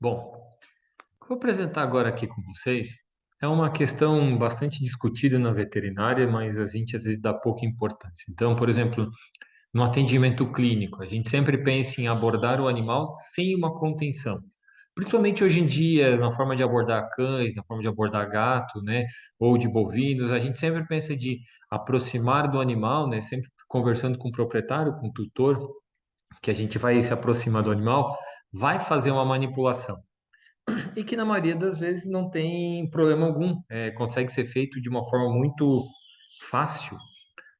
Bom, o que eu vou apresentar agora aqui com vocês é uma questão bastante discutida na veterinária, mas a gente às vezes dá pouca importância. Então, por exemplo, no atendimento clínico, a gente sempre pensa em abordar o animal sem uma contenção. Principalmente hoje em dia, na forma de abordar cães, na forma de abordar gato, né, ou de bovinos, a gente sempre pensa de aproximar do animal, né, sempre conversando com o proprietário, com o tutor, que a gente vai se aproximar do animal, vai fazer uma manipulação e que na maioria das vezes não tem problema algum, consegue ser feito de uma forma muito fácil.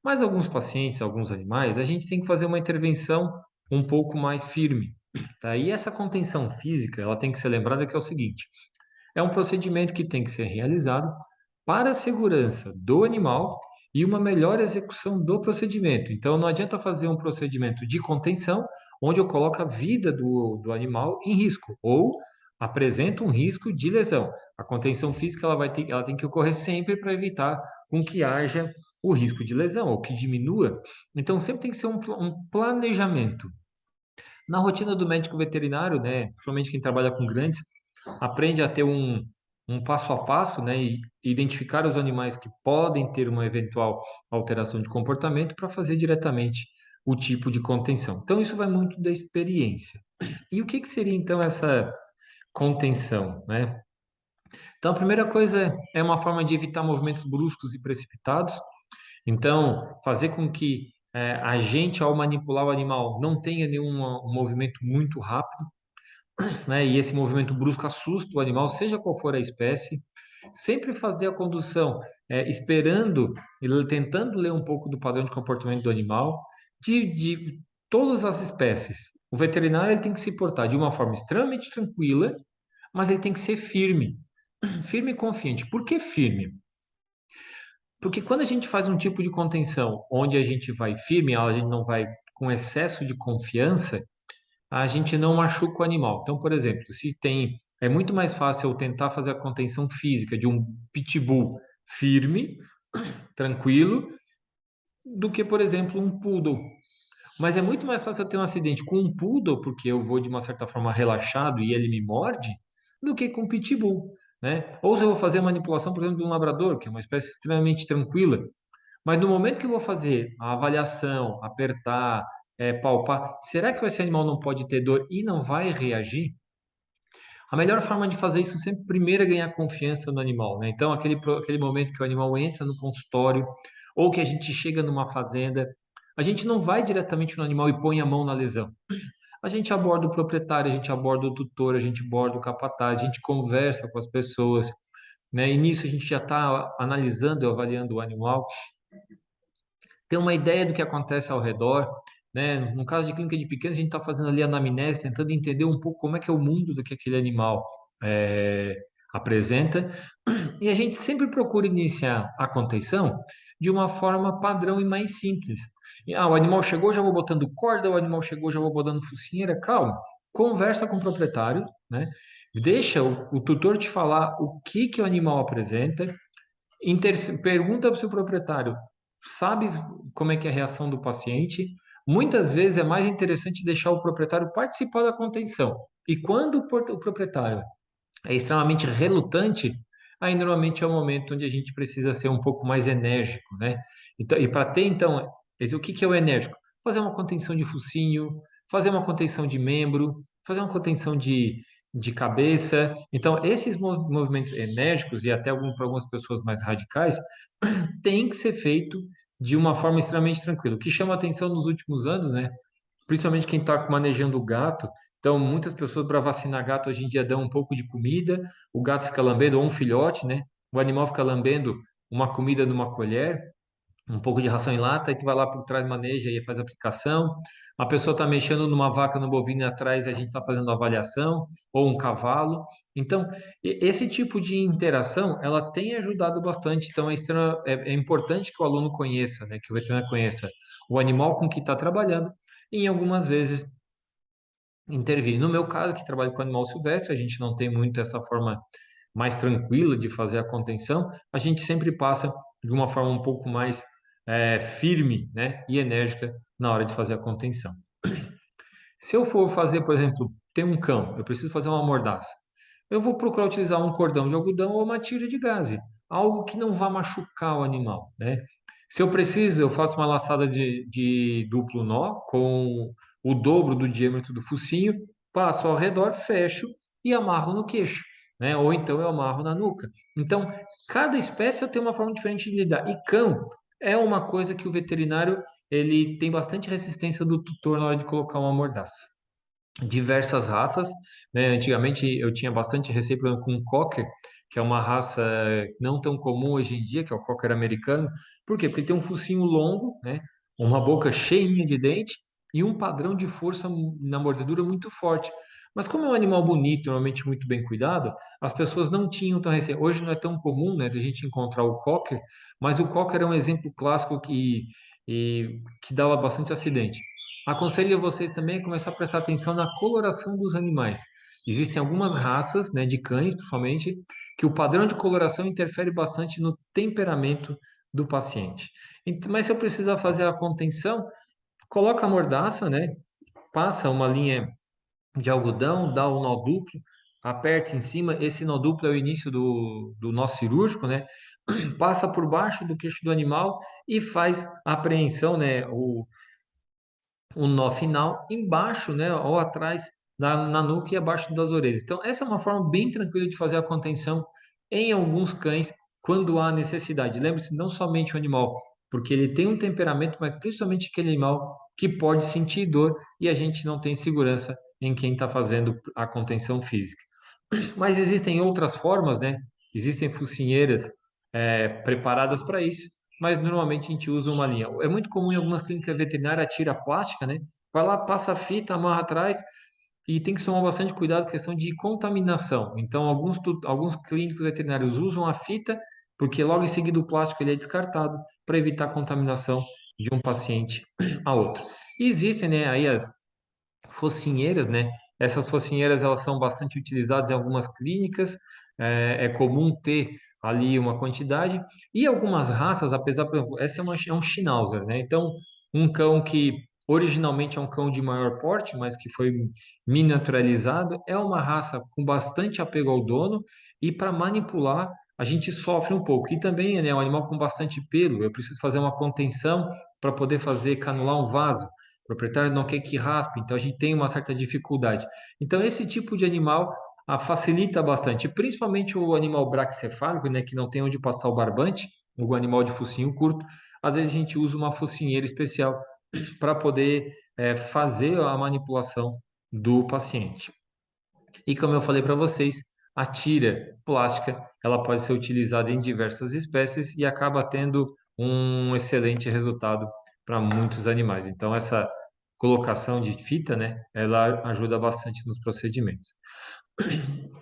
Mas alguns pacientes, alguns animais, a gente tem que fazer uma intervenção um pouco mais firme, tá? E essa contenção física, ela tem que ser lembrada que é o seguinte: é um procedimento que tem que ser realizado para a segurança do animal e uma melhor execução do procedimento. Então, não adianta fazer um procedimento de contenção onde eu coloco a vida do animal em risco ou apresenta um risco de lesão. A contenção física ela tem que ocorrer sempre para evitar com que haja o risco de lesão ou que diminua. Então, sempre tem que ser um planejamento. Na rotina do médico veterinário, né, principalmente quem trabalha com grandes, aprende a ter um passo a passo, né, e identificar os animais que podem ter uma eventual alteração de comportamento para fazer diretamente o tipo de contenção. Então, isso vai muito da experiência. E o que que seria então essa contenção, né? Então, a primeira coisa é uma forma de evitar movimentos bruscos e precipitados. Então, fazer com que a gente, ao manipular o animal, não tenha um movimento muito rápido, né? E esse movimento brusco assusta o animal, seja qual for a espécie. Sempre fazer a condução esperando, tentando ler um pouco do padrão de comportamento do animal, de todas as espécies. O veterinário ele tem que se portar de uma forma extremamente tranquila, mas ele tem que ser firme, firme e confiante. Por que firme? Porque quando a gente faz um tipo de contenção onde a gente vai firme, a gente não vai com excesso de confiança, a gente não machuca o animal. Então, por exemplo, se tem, é muito mais fácil eu tentar fazer a contenção física de um pitbull firme, tranquilo, do que, por exemplo, um poodle. Mas é muito mais fácil eu ter um acidente com um poodle, porque eu vou de uma certa forma relaxado e ele me morde, do que com um pitbull, né? Ou se eu vou fazer a manipulação, por exemplo, de um labrador, que é uma espécie extremamente tranquila, mas no momento que eu vou fazer a avaliação, apertar, palpar, será que esse animal não pode ter dor e não vai reagir? A melhor forma de fazer isso sempre primeiro é ganhar confiança no animal, né? Então, aquele momento que o animal entra no consultório ou que a gente chega numa fazenda, a gente não vai diretamente no animal e põe a mão na lesão. A gente aborda o proprietário, a gente aborda o tutor, a gente aborda o capataz, a gente conversa com as pessoas, né? E nisso a gente já está analisando e avaliando o animal, ter uma ideia do que acontece ao redor, né? No caso de clínica de pequenos, a gente está fazendo ali a anamnese, tentando entender um pouco como é que é o mundo do que aquele animal é, apresenta, e a gente sempre procura iniciar a contenção de uma forma padrão e mais simples. O animal chegou, já vou botando corda, o animal chegou, já vou botando focinheira, calma, conversa com o proprietário, né? Deixa o tutor te falar o que que o animal apresenta, pergunta para o seu proprietário, sabe como é que é a reação do paciente? Muitas vezes é mais interessante deixar o proprietário participar da contenção. E quando o proprietário é extremamente relutante, aí normalmente é o momento onde a gente precisa ser um pouco mais enérgico, né? Então, e para ter, então, o que que é o enérgico? Fazer uma contenção de focinho, fazer uma contenção de membro, fazer uma contenção de cabeça. Então, esses movimentos enérgicos e até para algumas pessoas mais radicais, tem que ser feito de uma forma extremamente tranquila. O que chama atenção nos últimos anos, né? Principalmente quem está manejando o gato. Então, muitas pessoas para vacinar gato hoje em dia dão um pouco de comida, o gato fica lambendo, ou um filhote, né? O animal fica lambendo uma comida numa colher, um pouco de ração em lata, e tu vai lá por trás, maneja e faz a aplicação. A pessoa está mexendo numa vaca, no bovino e atrás, a gente está fazendo avaliação, ou um cavalo. Então, esse tipo de interação, ela tem ajudado bastante. Então, é importante que o aluno conheça, né, que o veterinário conheça o animal com que está trabalhando, e em algumas vezes intervir. No meu caso, que trabalho com animal silvestre, a gente não tem muito essa forma mais tranquila de fazer a contenção, a gente sempre passa de uma forma um pouco mais firme, né, e enérgica na hora de fazer a contenção. Se eu for fazer, por exemplo, tenho um cão, eu preciso fazer uma mordaça. Eu vou procurar utilizar um cordão de algodão ou uma tira de gaze, algo que não vá machucar o animal, né? Se eu preciso, eu faço uma laçada de duplo nó com o dobro do diâmetro do focinho, passo ao redor, fecho e amarro no queixo, né? Ou então eu amarro na nuca. Então, cada espécie eu tenho uma forma diferente de lidar. E cão é uma coisa que o veterinário ele tem bastante resistência do tutor na hora de colocar uma mordaça. Diversas raças, né? Antigamente eu tinha bastante receio, por exemplo, com o Cocker, que é uma raça não tão comum hoje em dia, que é o Cocker americano. Por quê? Porque ele tem um focinho longo, né? Uma boca cheinha de dente e um padrão de força na mordedura muito forte. Mas como é um animal bonito, normalmente muito bem cuidado, as pessoas não tinham tão receio. Hoje não é tão comum, né, de a gente encontrar o Cocker, mas o Cocker é um exemplo clássico que dava bastante acidente. Aconselho vocês também a começar a prestar atenção na coloração dos animais. Existem algumas raças, né, de cães, principalmente, que o padrão de coloração interfere bastante no temperamento do paciente. Mas se eu precisar fazer a contenção, coloca a mordaça, né, passa uma linha de algodão, dá o nó duplo, aperta em cima. Esse nó duplo é o início do nó cirúrgico, né? Passa por baixo do queixo do animal e faz a apreensão, né? O nó final embaixo, né, ou atrás na nuca e abaixo das orelhas. Então, essa é uma forma bem tranquila de fazer a contenção em alguns cães quando há necessidade. Lembre-se, não somente o animal, porque ele tem um temperamento, mas principalmente aquele animal que pode sentir dor e a gente não tem segurança em quem está fazendo a contenção física. Mas existem outras formas, né? Existem focinheiras preparadas para isso, mas normalmente a gente usa uma linha. É muito comum em algumas clínicas veterinárias a tira plástica, né? Vai lá, passa a fita, amarra atrás e tem que tomar bastante cuidado com a questão de contaminação. Então, alguns clínicos veterinários usam a fita porque logo em seguida o plástico ele é descartado para evitar a contaminação de um paciente a outro. E existem, né, aí as focinheiras, né? Essas focinheiras elas são bastante utilizadas em algumas clínicas, é comum ter ali uma quantidade e algumas raças, apesar, por exemplo, essa é um Schnauzer, né? Então, um cão que originalmente é um cão de maior porte, mas que foi miniaturizado, é uma raça com bastante apego ao dono e para manipular a gente sofre um pouco. E também, né, é um animal com bastante pelo, eu preciso fazer uma contenção para poder fazer canular um vaso. O proprietário não quer que raspe, então a gente tem uma certa dificuldade. Então, esse tipo de animal facilita bastante, principalmente o animal braquicefálico, né, que não tem onde passar o barbante, o animal de focinho curto. Às vezes a gente usa uma focinheira especial para poder fazer a manipulação do paciente. E como eu falei para vocês, a tira plástica, ela pode ser utilizada em diversas espécies e acaba tendo um excelente resultado para muitos animais. Então, essa colocação de fita, né, ela ajuda bastante nos procedimentos.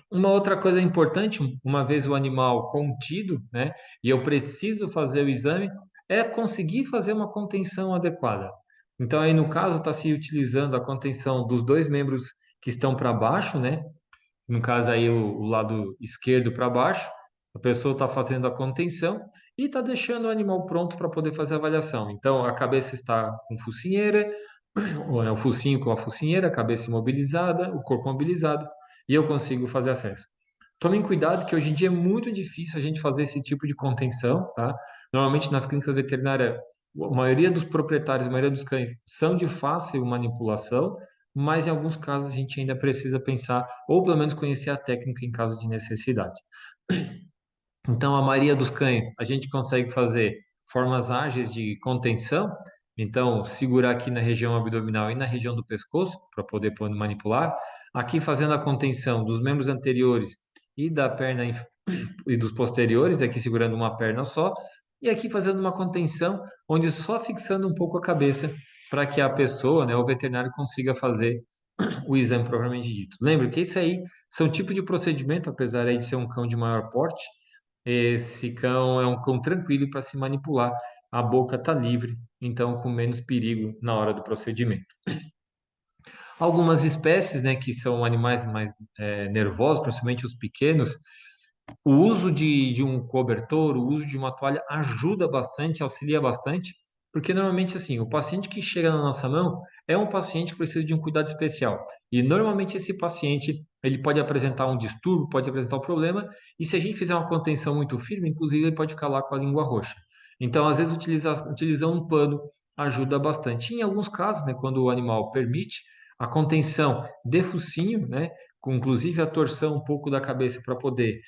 Uma outra coisa importante, uma vez o animal contido, né, e eu preciso fazer o exame, é conseguir fazer uma contenção adequada. Então, aí no caso, está se utilizando a contenção dos dois membros que estão para baixo, né, no caso aí o lado esquerdo para baixo, a pessoa está fazendo a contenção e está deixando o animal pronto para poder fazer a avaliação. Então, a cabeça está com focinheira, o focinho com a focinheira, a cabeça imobilizada, o corpo mobilizado, e eu consigo fazer acesso. Tomem cuidado que hoje em dia é muito difícil a gente fazer esse tipo de contenção, tá? Normalmente nas clínicas veterinárias, a maioria dos proprietários, a maioria dos cães são de fácil manipulação, mas em alguns casos a gente ainda precisa pensar, ou pelo menos conhecer a técnica em caso de necessidade. Então, a maioria dos cães, a gente consegue fazer formas ágeis de contenção. Então, segurar aqui na região abdominal e na região do pescoço, para poder manipular. Aqui, fazendo a contenção dos membros anteriores e da perna e dos posteriores, aqui segurando uma perna só. E aqui, fazendo uma contenção, onde só fixando um pouco a cabeça, para que a pessoa, né, o veterinário, consiga fazer o exame propriamente dito. Lembre que isso aí são tipo de procedimento, apesar aí de ser um cão de maior porte, esse cão é um cão tranquilo para se manipular. A boca está livre, então com menos perigo na hora do procedimento. Algumas espécies, né, que são animais mais nervosos, principalmente os pequenos, o uso de um cobertor, o uso de uma toalha ajuda bastante, auxilia bastante. Porque normalmente, assim, o paciente que chega na nossa mão é um paciente que precisa de um cuidado especial. E normalmente esse paciente, ele pode apresentar um distúrbio, pode apresentar um problema, e se a gente fizer uma contenção muito firme, inclusive ele pode ficar lá com a língua roxa. Então, às vezes, utilizar um pano ajuda bastante. Em alguns casos, né, quando o animal permite, a contenção de focinho, né, com inclusive a torção um pouco da cabeça para poder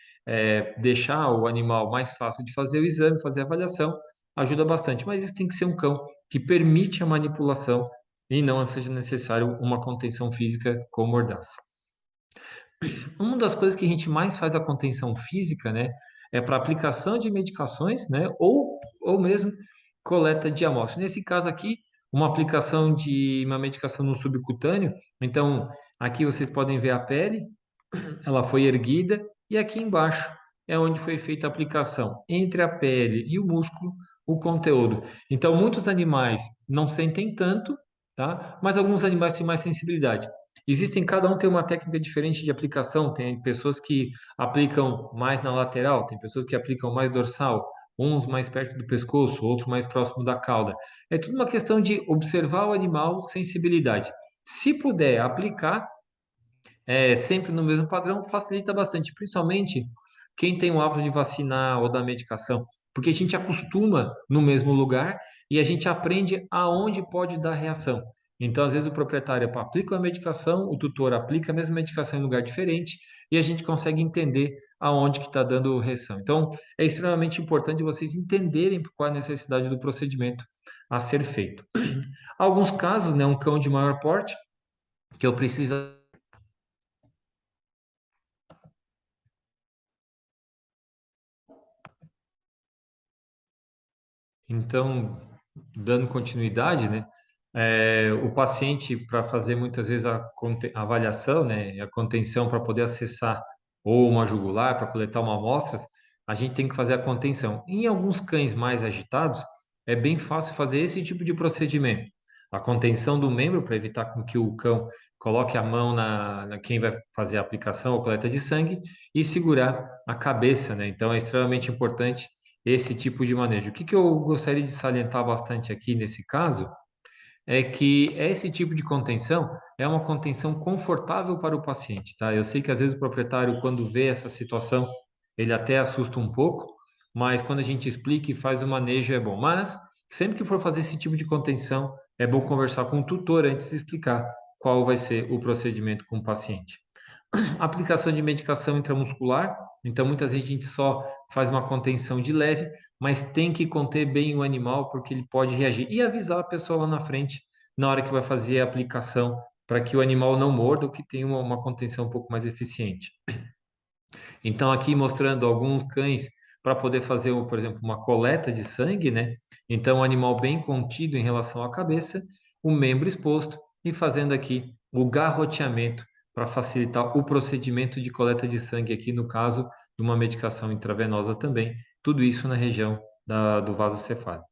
deixar o animal mais fácil de fazer o exame, fazer a avaliação, ajuda bastante. Mas isso tem que ser um cão que permite a manipulação e não seja necessário uma contenção física com mordaça. Uma das coisas que a gente mais faz a contenção física, né, é para aplicação de medicações, né, ou mesmo coleta de amostras. Nesse caso aqui, uma aplicação de uma medicação no subcutâneo. Então, aqui vocês podem ver a pele, ela foi erguida e aqui embaixo é onde foi feita a aplicação entre a pele e o músculo, o conteúdo. Então, muitos animais não sentem tanto, tá? Mas alguns animais têm mais sensibilidade. Existem, cada um tem uma técnica diferente de aplicação. Tem pessoas que aplicam mais na lateral, tem pessoas que aplicam mais dorsal, uns mais perto do pescoço, outros mais próximo da cauda. É tudo uma questão de observar o animal, sensibilidade. Se puder aplicar, sempre no mesmo padrão, facilita bastante, principalmente quem tem o hábito de vacinar ou da medicação, porque a gente acostuma no mesmo lugar e a gente aprende aonde pode dar reação. Então, às vezes, o proprietário aplica a medicação, o tutor aplica a mesma medicação em lugar diferente e a gente consegue entender aonde que está dando reação. Então, é extremamente importante vocês entenderem qual é a necessidade do procedimento a ser feito. Alguns casos, né, um cão de maior porte, que eu preciso. Então, dando continuidade, né, o paciente, para fazer muitas vezes a avaliação, né, a contenção para poder acessar ou uma jugular, para coletar uma amostra, a gente tem que fazer a contenção. Em alguns cães mais agitados, é bem fácil fazer esse tipo de procedimento. A contenção do membro, para evitar com que o cão coloque a mão na quem vai fazer a aplicação ou coleta de sangue e segurar a cabeça, né? Então, é extremamente importante esse tipo de manejo. O que que eu gostaria de salientar bastante aqui nesse caso é que esse tipo de contenção é uma contenção confortável para o paciente, tá? Eu sei que às vezes o proprietário, quando vê essa situação, ele até assusta um pouco, mas quando a gente explica e faz o manejo é bom. Mas sempre que for fazer esse tipo de contenção, é bom conversar com o tutor antes de explicar qual vai ser o procedimento com o paciente. Aplicação de medicação intramuscular, então muitas vezes a gente só faz uma contenção de leve, mas tem que conter bem o animal porque ele pode reagir e avisar a pessoa lá na frente na hora que vai fazer a aplicação para que o animal não morda ou que tenha uma contenção um pouco mais eficiente. Então aqui mostrando alguns cães para poder fazer, por exemplo, uma coleta de sangue, né? Então o animal bem contido em relação à cabeça, o membro exposto e fazendo aqui o garroteamento para facilitar o procedimento de coleta de sangue aqui no caso de uma medicação intravenosa também, tudo isso na região do vaso cefálico.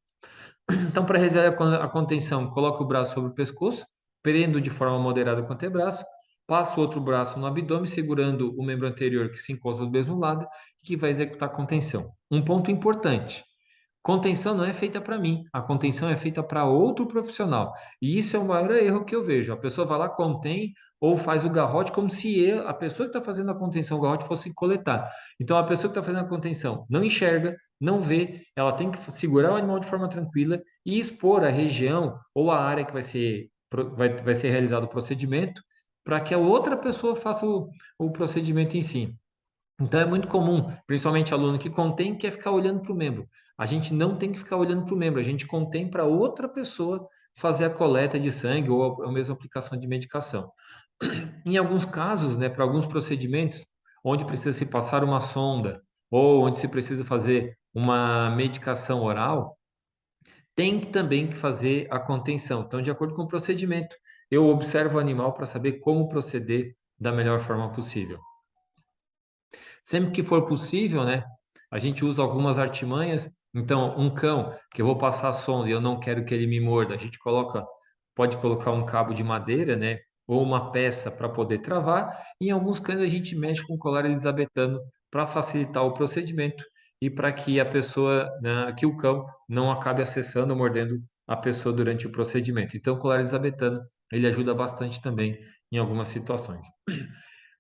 Então, para realizar a contenção, coloque o braço sobre o pescoço, prendo de forma moderada com o antebraço, passa o outro braço no abdômen, segurando o membro anterior que se encontra do mesmo lado, e que vai executar a contenção. Um ponto importante: contenção não é feita para mim, a contenção é feita para outro profissional. E isso é o maior erro que eu vejo. A pessoa vai lá, contém ou faz o garrote como se a pessoa que está fazendo a contenção, o garrote, fosse coletar. Então, a pessoa que está fazendo a contenção não enxerga, não vê, ela tem que segurar o animal de forma tranquila e expor a região ou a área que vai ser realizado o procedimento para que a outra pessoa faça o procedimento em si. Então é muito comum, principalmente aluno que contém, quer ficar olhando para o membro. A gente não tem que ficar olhando para o membro, a gente contém para outra pessoa fazer a coleta de sangue ou a mesma aplicação de medicação. Em alguns casos, né, para alguns procedimentos, onde precisa se passar uma sonda ou onde se precisa fazer uma medicação oral, tem também que fazer a contenção. Então, de acordo com o procedimento, eu observo o animal para saber como proceder da melhor forma possível. Sempre que for possível, né, a gente usa algumas artimanhas. Então, um cão que eu vou passar a sonda e eu não quero que ele me morda, a gente pode colocar um cabo de madeira, né, ou uma peça para poder travar. Em alguns cães a gente mexe com colar elisabetano para facilitar o procedimento e para que a pessoa, né, que o cão não acabe acessando ou mordendo a pessoa durante o procedimento. Então, o colar elisabetano, ele ajuda bastante também em algumas situações.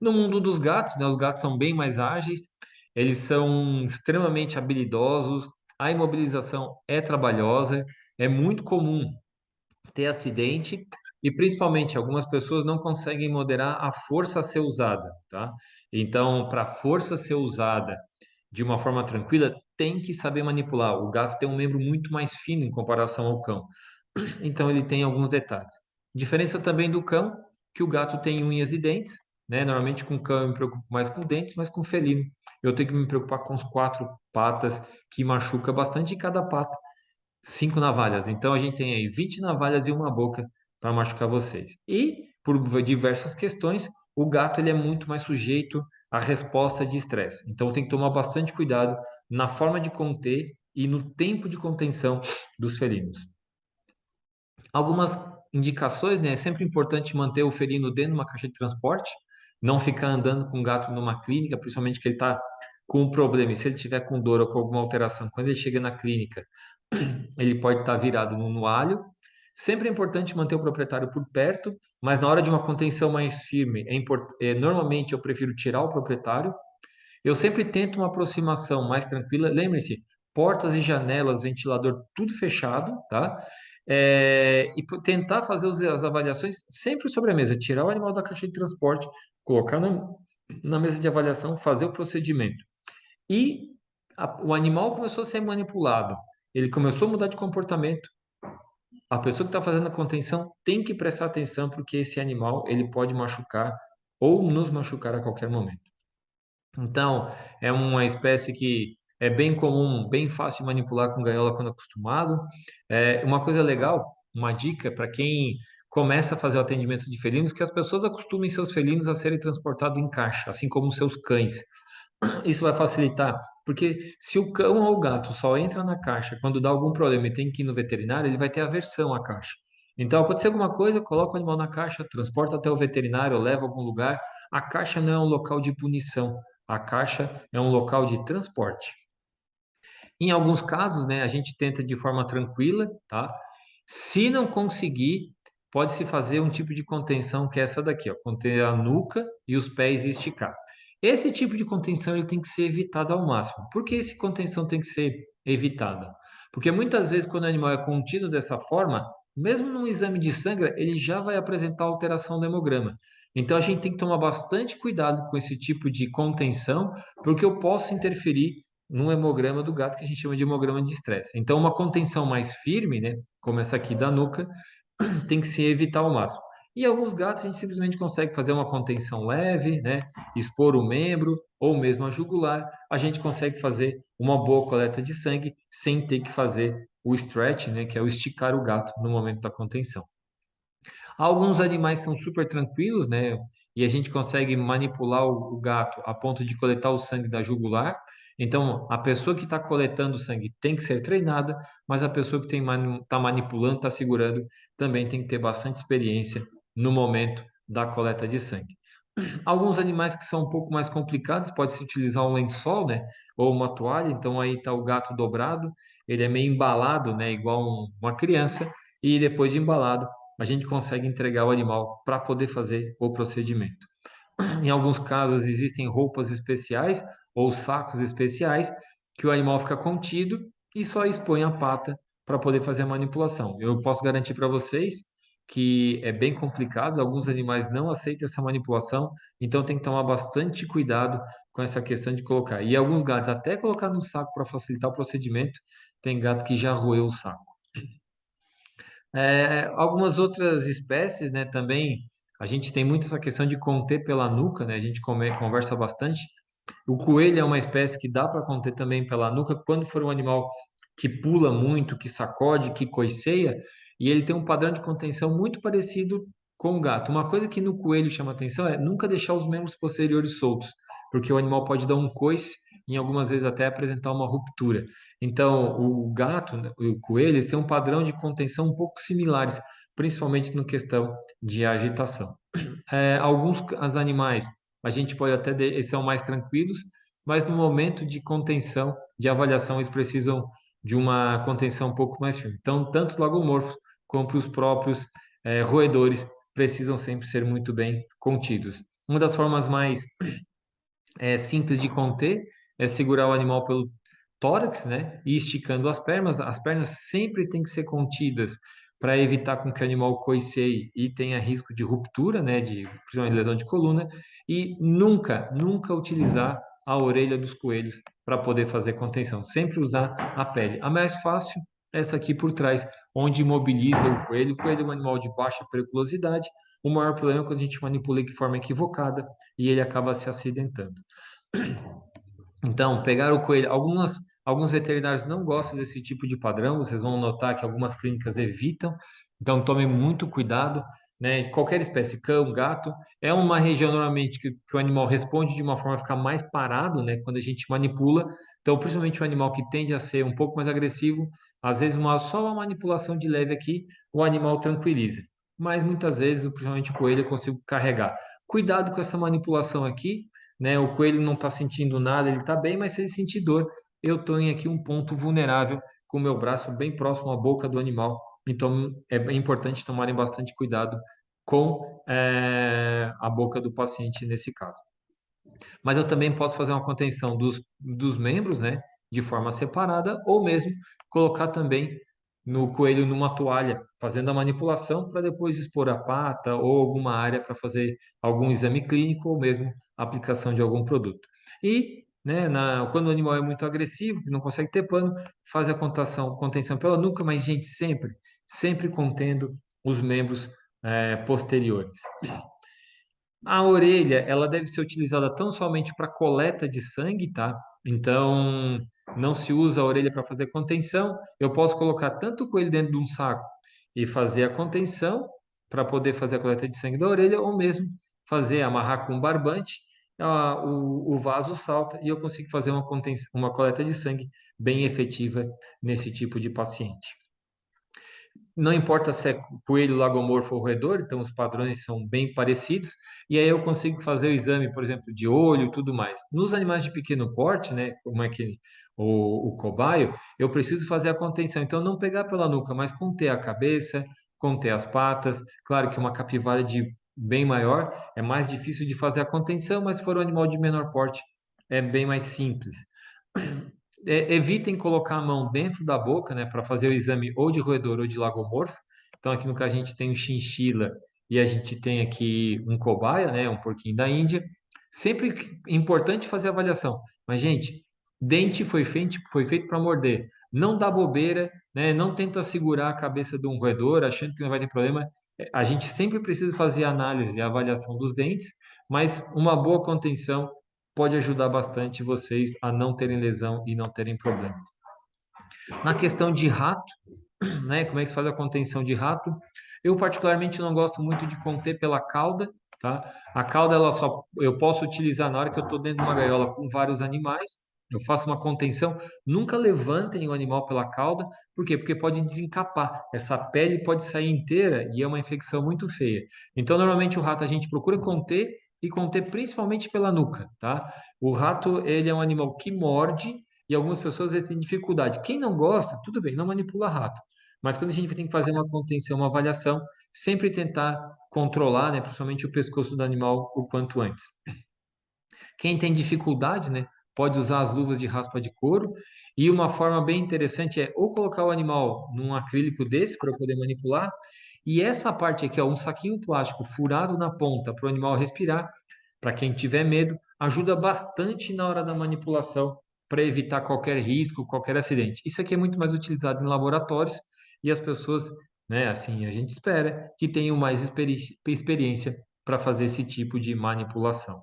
No mundo dos gatos, né, os gatos são bem mais ágeis, eles são extremamente habilidosos, a imobilização é trabalhosa, é muito comum ter acidente e principalmente algumas pessoas não conseguem moderar a força a ser usada, tá? Então, para a força ser usada de uma forma tranquila, tem que saber manipular. O gato tem um membro muito mais fino em comparação ao cão. Então ele tem alguns detalhes. Diferença também do cão, que o gato tem unhas e dentes, né? Normalmente com o cão eu me preocupo mais com dentes, mas com o felino eu tenho que me preocupar com os quatro patas, que machuca bastante em cada pata. 5 navalhas. Então a gente tem aí 20 navalhas e uma boca para machucar vocês. E por diversas questões, o gato ele é muito mais sujeito à resposta de estresse. Então tem que tomar bastante cuidado na forma de conter e no tempo de contenção dos felinos. Algumas indicações, né? É sempre importante manter o felino dentro de uma caixa de transporte, não ficar andando com o gato numa clínica, principalmente que ele está com um problema. E se ele tiver com dor ou com alguma alteração, quando ele chega na clínica, ele pode estar virado no alho. Sempre é importante manter o proprietário por perto, mas na hora de uma contenção mais firme, normalmente eu prefiro tirar o proprietário. Eu sempre tento uma aproximação mais tranquila. Lembre-se, portas e janelas, ventilador, tudo fechado, tá? Tentar fazer as avaliações sempre sobre a mesa, tirar o animal da caixa de transporte, colocar na mesa de avaliação, fazer o procedimento. E o animal começou a ser manipulado, ele começou a mudar de comportamento. A pessoa que está fazendo a contenção tem que prestar atenção, porque esse animal ele pode machucar ou nos machucar a qualquer momento. Então, é uma espécie que é bem comum, bem fácil de manipular com gaiola quando acostumado. Uma coisa legal, uma dica para quem começa a fazer o atendimento de felinos, que as pessoas acostumem seus felinos a serem transportados em caixa, assim como seus cães. Isso vai facilitar, porque se o cão ou o gato só entra na caixa quando dá algum problema e tem que ir no veterinário, ele vai ter aversão à caixa. Então, acontecer alguma coisa, coloca o animal na caixa, transporta até o veterinário, leva a algum lugar. A caixa não é um local de punição, a caixa é um local de transporte. Em alguns casos, né, a gente tenta de forma tranquila, tá? Se não conseguir, pode-se fazer um tipo de contenção que é essa daqui, ó, conter a nuca e os pés e esticar. Esse tipo de contenção ele tem que ser evitado ao máximo. Por que esse contenção tem que ser evitada? Porque muitas vezes quando o animal é contido dessa forma, mesmo num exame de sangue, ele já vai apresentar alteração no hemograma. Então a gente tem que tomar bastante cuidado com esse tipo de contenção, porque eu posso interferir no hemograma do gato, que a gente chama de hemograma de estresse. Então, uma contenção mais firme, né, como essa aqui da nuca, tem que se evitar ao máximo. E alguns gatos a gente simplesmente consegue fazer uma contenção leve, né, expor o membro ou mesmo a jugular, a gente consegue fazer uma boa coleta de sangue sem ter que fazer o stretch, né, que é o esticar o gato no momento da contenção. Alguns animais são super tranquilos, né? E a gente consegue manipular o gato a ponto de coletar o sangue da jugular. Então, a pessoa que está coletando o sangue tem que ser treinada, mas a pessoa que está manipulando, está segurando, também tem que ter bastante experiência no momento da coleta de sangue. Alguns animais que são um pouco mais complicados, pode-se utilizar um lençol, né? Ou uma toalha. Então, aí está o gato dobrado, ele é meio embalado, né? Igual uma criança, e depois de embalado a gente consegue entregar o animal para poder fazer o procedimento. Em alguns casos, existem roupas especiais ou sacos especiais que o animal fica contido e só expõe a pata para poder fazer a manipulação. Eu posso garantir para vocês que é bem complicado, alguns animais não aceitam essa manipulação, então tem que tomar bastante cuidado com essa questão de colocar. E alguns gatos, até colocar no saco para facilitar o procedimento, tem gato que já roeu o saco. Algumas outras espécies, né, também a gente tem muito essa questão de conter pela nuca, né? A gente conversa bastante. O coelho é uma espécie que dá para conter também pela nuca quando for um animal que pula muito, que sacode, que coiceia, e ele tem um padrão de contenção muito parecido com o gato. Uma coisa que no coelho chama atenção é nunca deixar os membros posteriores soltos, porque o animal pode dar um coice e algumas vezes até apresentar uma ruptura. Então, o gato, né, o coelho, eles têm um padrão de contenção um pouco similares, principalmente na questão de agitação. Alguns as animais, a gente pode até, eles são mais tranquilos, mas no momento de contenção, de avaliação, eles precisam de uma contenção um pouco mais firme. Então, tanto os lagomorfos como os próprios roedores precisam sempre ser muito bem contidos. Uma das formas mais simples de conter é segurar o animal pelo tórax, né? E esticando as pernas. As pernas sempre têm que ser contidas para evitar com que o animal coiceie e tenha risco de ruptura, né? De principalmente lesão de coluna. E nunca utilizar a orelha dos coelhos para poder fazer contenção. Sempre usar a pele. A mais fácil é essa aqui por trás, onde imobiliza o coelho. O coelho é um animal de baixa periculosidade. O maior problema é quando a gente manipula de forma equivocada e ele acaba se acidentando. Então, pegar o coelho. Alguns veterinários não gostam desse tipo de padrão, vocês vão notar que algumas clínicas evitam. Então, tome muito cuidado, né? Qualquer espécie, cão, gato, é uma região normalmente que o animal responde de uma forma a ficar mais parado, né? Quando a gente manipula. Então, principalmente o animal que tende a ser um pouco mais agressivo, às vezes só uma manipulação de leve aqui, o animal tranquiliza. Mas muitas vezes, principalmente o coelho, eu consigo carregar. Cuidado com essa manipulação aqui, né? O coelho não está sentindo nada, ele está bem, mas se ele sentir dor, eu tenho aqui um ponto vulnerável com o meu braço bem próximo à boca do animal. Então é bem importante tomarem bastante cuidado com a boca do paciente nesse caso. Mas eu também posso fazer uma contenção dos membros, né, de forma separada, ou mesmo colocar também no coelho numa toalha, fazendo a manipulação para depois expor a pata ou alguma área para fazer algum exame clínico ou mesmo aplicação de algum produto. E, né, quando o animal é muito agressivo, que não consegue ter pano, faz a contenção pela nuca, mas, gente, sempre contendo os membros posteriores. A orelha, ela deve ser utilizada tão somente para coleta de sangue, tá? Então, não se usa a orelha para fazer contenção. Eu posso colocar tanto o coelho dentro de um saco e fazer a contenção para poder fazer a coleta de sangue da orelha, ou mesmo amarrar com um barbante, o vaso salta e eu consigo fazer uma coleta de sangue bem efetiva nesse tipo de paciente. Não importa se é coelho, lagomorfo ou roedor, então os padrões são bem parecidos, e aí eu consigo fazer o exame, por exemplo, de olho e tudo mais. Nos animais de pequeno porte, né, como é que o cobaio, eu preciso fazer a contenção, então não pegar pela nuca, mas conter a cabeça, conter as patas. Claro que uma capivara de bem maior é mais difícil de fazer a contenção, mas se for um animal de menor porte, é bem mais simples. Evitem colocar a mão dentro da boca, né, para fazer o exame ou de roedor ou de lagomorfo. Então, aqui no caso, a gente tem o chinchila e a gente tem aqui um cobaia, né, um porquinho da Índia. Sempre importante fazer a avaliação. Mas, gente, dente foi feito para morder. Não dá bobeira, né, não tenta segurar a cabeça de um roedor achando que não vai ter problema. A gente sempre precisa fazer a análise e a avaliação dos dentes, mas uma boa contenção pode ajudar bastante vocês a não terem lesão e não terem problemas. Na questão de rato, né, como é que se faz a contenção de rato? Eu particularmente não gosto muito de conter pela cauda, tá? A cauda eu posso utilizar na hora que eu estou dentro de uma gaiola com vários animais. Eu faço uma contenção, nunca levantem o animal pela cauda, por quê? Porque pode desencapar, essa pele pode sair inteira e é uma infecção muito feia. Então, normalmente o rato a gente procura conter e conter principalmente pela nuca, tá? O rato, ele é um animal que morde e algumas pessoas às vezes têm dificuldade. Quem não gosta, tudo bem, não manipula rato. Mas quando a gente tem que fazer uma contenção, uma avaliação, sempre tentar controlar, né, principalmente o pescoço do animal o quanto antes. Quem tem dificuldade, né, pode usar as luvas de raspa de couro. E uma forma bem interessante é ou colocar o animal num acrílico desse para eu poder manipular. E essa parte aqui, ó, um saquinho plástico furado na ponta para o animal respirar, para quem tiver medo, ajuda bastante na hora da manipulação para evitar qualquer risco, qualquer acidente. Isso aqui é muito mais utilizado em laboratórios e as pessoas, né, assim, a gente espera que tenham mais experiência para fazer esse tipo de manipulação.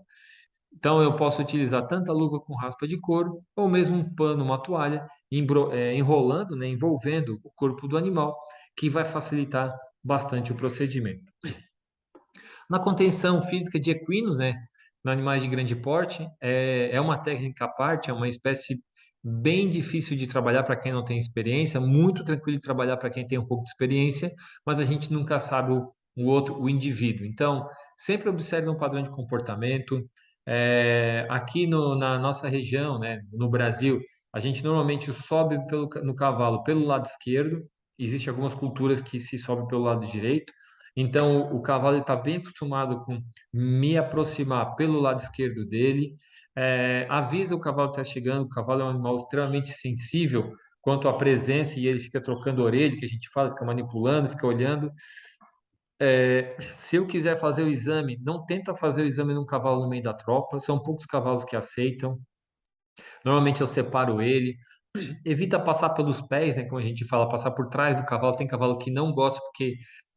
Então, eu posso utilizar tanto a luva com raspa de couro, ou mesmo um pano, uma toalha, enrolando, né, envolvendo o corpo do animal, que vai facilitar bastante o procedimento. Na contenção física de equinos, né, em animais de grande porte, é uma técnica à parte, é uma espécie bem difícil de trabalhar para quem não tem experiência, muito tranquilo de trabalhar para quem tem um pouco de experiência, mas a gente nunca sabe o indivíduo. Então, sempre observe um padrão de comportamento. Aqui na nossa região, né, no Brasil, A gente normalmente sobe no cavalo pelo lado esquerdo, existem algumas culturas que se sobe pelo lado direito, então o cavalo está bem acostumado com me aproximar pelo lado esquerdo dele, avisa o cavalo que está chegando, o cavalo é um animal extremamente sensível quanto à presença e ele fica trocando a orelha, que a gente fala, fica manipulando, fica olhando. Se eu quiser fazer o exame, não tenta fazer o exame num cavalo no meio da tropa, são poucos cavalos que aceitam. Normalmente eu separo ele, evita passar pelos pés, né, como a gente fala, passar por trás do cavalo. Tem cavalo que não gosta porque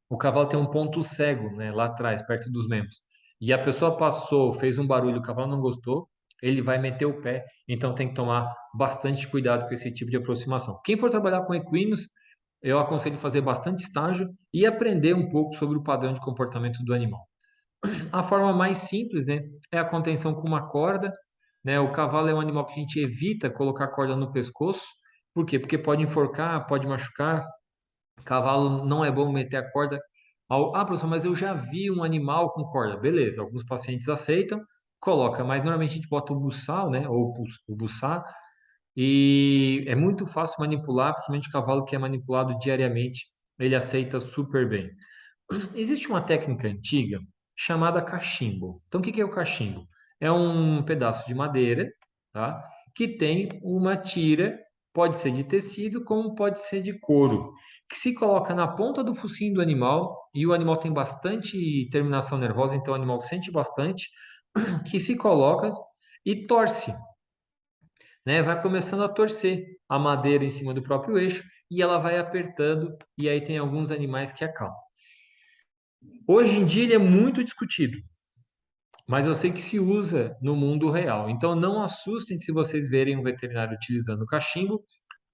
o cavalo tem um ponto cego, né, lá atrás, perto dos membros. E a pessoa passou, fez um barulho, o cavalo não gostou, ele vai meter o pé, então tem que tomar bastante cuidado com esse tipo de aproximação. Quem for trabalhar com equinos, eu aconselho fazer bastante estágio e aprender um pouco sobre o padrão de comportamento do animal. A forma mais simples, né, é a contenção com uma corda, né? O cavalo é um animal que a gente evita colocar corda no pescoço. Por quê? Porque pode enforcar, pode machucar. Cavalo não é bom meter a corda. Professor, mas eu já vi um animal com corda. Beleza, alguns pacientes aceitam, coloca, mas normalmente a gente bota o buçal, né? Ou o buçá, e é muito fácil manipular, principalmente o cavalo que é manipulado diariamente, ele aceita super bem. Existe uma técnica antiga chamada cachimbo. Então, o que que é o cachimbo? É um pedaço de madeira, tá? Que tem uma tira, pode ser de tecido, como pode ser de couro, que se coloca na ponta do focinho do animal, e o animal tem bastante terminação nervosa, então o animal sente bastante, que se coloca e torce, né? Vai começando a torcer a madeira em cima do próprio eixo e ela vai apertando, e aí tem alguns animais que acalmam. Hoje em dia ele é muito discutido, mas eu sei que se usa no mundo real. Então não assustem se vocês verem um veterinário utilizando o cachimbo,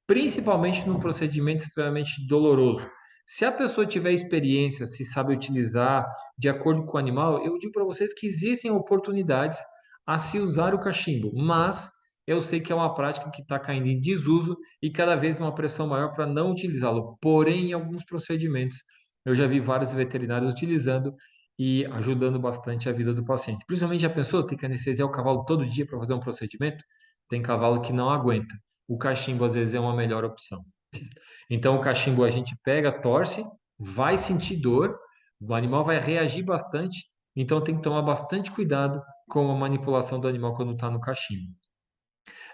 principalmente num procedimento extremamente doloroso. Se a pessoa tiver experiência, se sabe utilizar de acordo com o animal, eu digo para vocês que existem oportunidades a se usar o cachimbo, mas eu sei que é uma prática que está caindo em desuso e cada vez uma pressão maior para não utilizá-lo. Porém, em alguns procedimentos, eu já vi vários veterinários utilizando e ajudando bastante a vida do paciente. Principalmente a pessoa tem que anestesiar o cavalo todo dia para fazer um procedimento, tem cavalo que não aguenta. O cachimbo às vezes é uma melhor opção. Então o cachimbo a gente pega, torce, vai sentir dor, o animal vai reagir bastante, então tem que tomar bastante cuidado com a manipulação do animal quando está no cachimbo.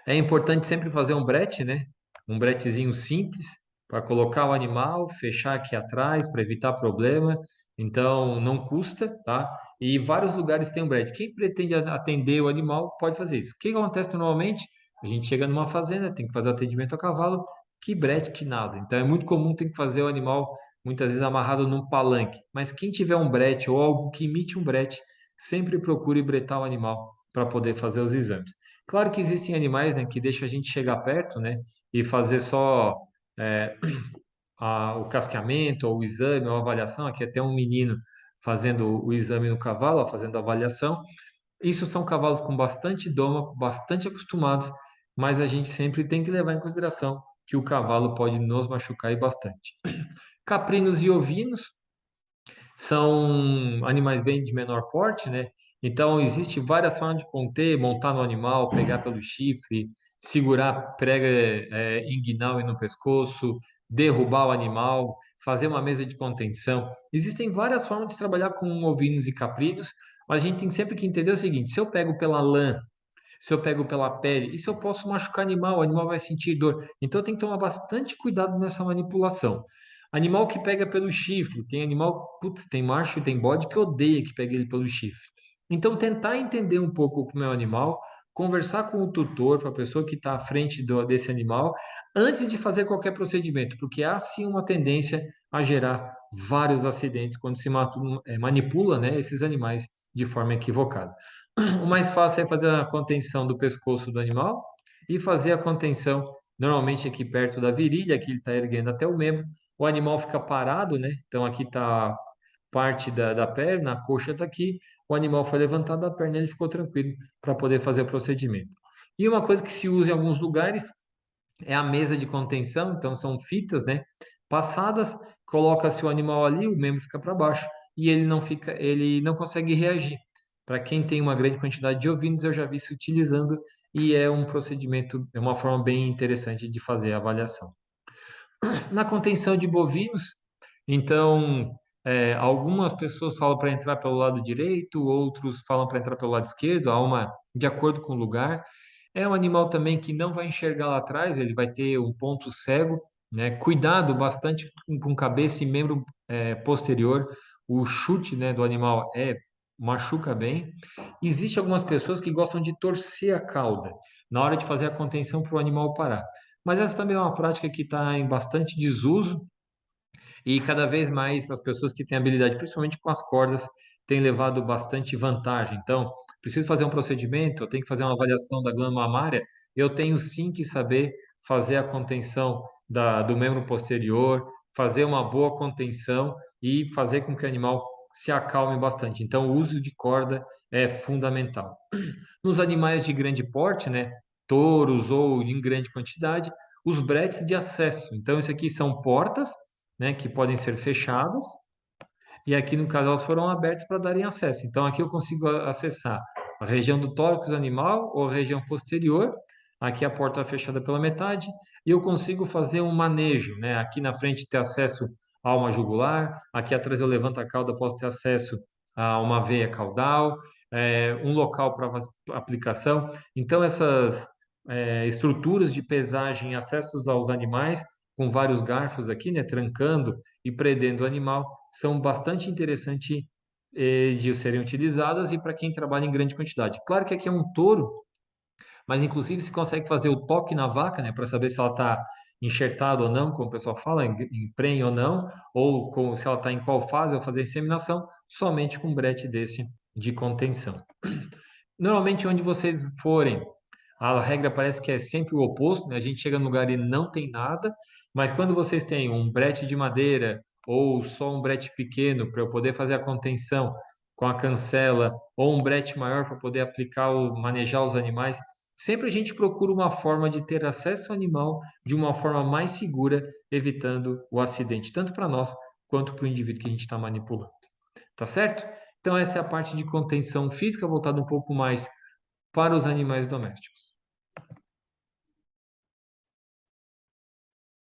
É importante sempre fazer um brete, né? Um bretezinho simples para colocar o animal, fechar aqui atrás para evitar problema. Então não custa, tá? E vários lugares tem um brete. Quem pretende atender o animal pode fazer isso. O que acontece normalmente? A gente chega numa fazenda, tem que fazer atendimento a cavalo, que brete que nada. Então é muito comum ter que fazer o animal muitas vezes amarrado num palanque. Mas quem tiver um brete ou algo que imite um brete, sempre procure bretar o animal para poder fazer os exames. Claro que existem animais, né, que deixam a gente chegar perto, né, e fazer só é, o casqueamento, ou o exame, ou a avaliação. Aqui até um menino fazendo o exame no cavalo, ó, fazendo a avaliação. Isso são cavalos com bastante doma, bastante acostumados, mas a gente sempre tem que levar em consideração que o cavalo pode nos machucar e bastante. Caprinos e ovinos são animais bem de menor porte, né? Então, existe várias formas de conter, montar no animal, pegar pelo chifre, segurar prega inguinal e no pescoço, derrubar o animal, fazer uma mesa de contenção. Existem várias formas de trabalhar com ovinos e caprinos, mas a gente tem sempre que entender o seguinte: se eu pego pela lã, se eu pego pela pele, isso eu posso machucar o animal vai sentir dor. Então tem que tomar bastante cuidado nessa manipulação. Animal que pega pelo chifre, tem animal, putz, tem macho e tem bode que odeia que pegue ele pelo chifre. Então tentar entender um pouco como é o animal, conversar com o tutor, para a pessoa que está à frente desse animal, antes de fazer qualquer procedimento, porque há sim uma tendência a gerar vários acidentes quando se manipula, né, esses animais de forma equivocada. O mais fácil é fazer a contenção do pescoço do animal e fazer a contenção normalmente aqui perto da virilha, que ele está erguendo até o membro. O animal fica parado, né? Então aqui está parte da perna, a coxa está aqui. O animal foi levantado da perna, ele ficou tranquilo para poder fazer o procedimento. E uma coisa que se usa em alguns lugares é a mesa de contenção, então são fitas, né? Passadas, coloca-se o animal ali, o membro fica para baixo e ele não consegue reagir. Para quem tem uma grande quantidade de ovinos, eu já vi se utilizando e é um procedimento, é uma forma bem interessante de fazer a avaliação. Na contenção de bovinos, então, algumas pessoas falam para entrar pelo lado direito, outros falam para entrar pelo lado esquerdo, há uma, de acordo com o lugar. É um animal também que não vai enxergar lá atrás, ele vai ter um ponto cego, né? Cuidado bastante com cabeça e membro posterior. O chute, né, do animal machuca bem. Existem algumas pessoas que gostam de torcer a cauda na hora de fazer a contenção para o animal parar. Mas essa também é uma prática que está em bastante desuso e cada vez mais as pessoas que têm habilidade, principalmente com as cordas, têm levado bastante vantagem. Então, preciso fazer um procedimento, eu tenho que fazer uma avaliação da glândula mamária, eu tenho sim que saber fazer a contenção do membro posterior, fazer uma boa contenção e fazer com que o animal se acalme bastante. Então, o uso de corda é fundamental. Nos animais de grande porte, né, touros ou em grande quantidade, os bretes de acesso. Então, isso aqui são portas, né, que podem ser fechadas, e aqui no caso elas foram abertas para darem acesso. Então, aqui eu consigo acessar a região do tórax do animal ou a região posterior. Aqui a porta é fechada pela metade e eu consigo fazer um manejo, né? Aqui na frente ter acesso a uma jugular, aqui atrás eu levanto a cauda, posso ter acesso a uma veia caudal, um local para aplicação. Então, essas estruturas de pesagem e acessos aos animais, com vários garfos aqui, né, trancando e prendendo o animal, são bastante interessantes de serem utilizadas e para quem trabalha em grande quantidade. Claro que aqui é um touro, mas inclusive se consegue fazer o toque na vaca, né, para saber se ela está enxertada ou não, como o pessoal fala, em prenha ou não, ou se ela está em qual fase, ou fazer inseminação, somente com um brete desse de contenção. Normalmente, onde vocês forem, a regra parece que é sempre o oposto, né? A gente chega no lugar e não tem nada, mas quando vocês têm um brete de madeira ou só um brete pequeno para eu poder fazer a contenção com a cancela, ou um brete maior para poder aplicar manejar os animais, sempre a gente procura uma forma de ter acesso ao animal de uma forma mais segura, evitando o acidente, tanto para nós quanto para o indivíduo que a gente está manipulando. Tá certo? Então, essa é a parte de contenção física voltada um pouco mais para os animais domésticos.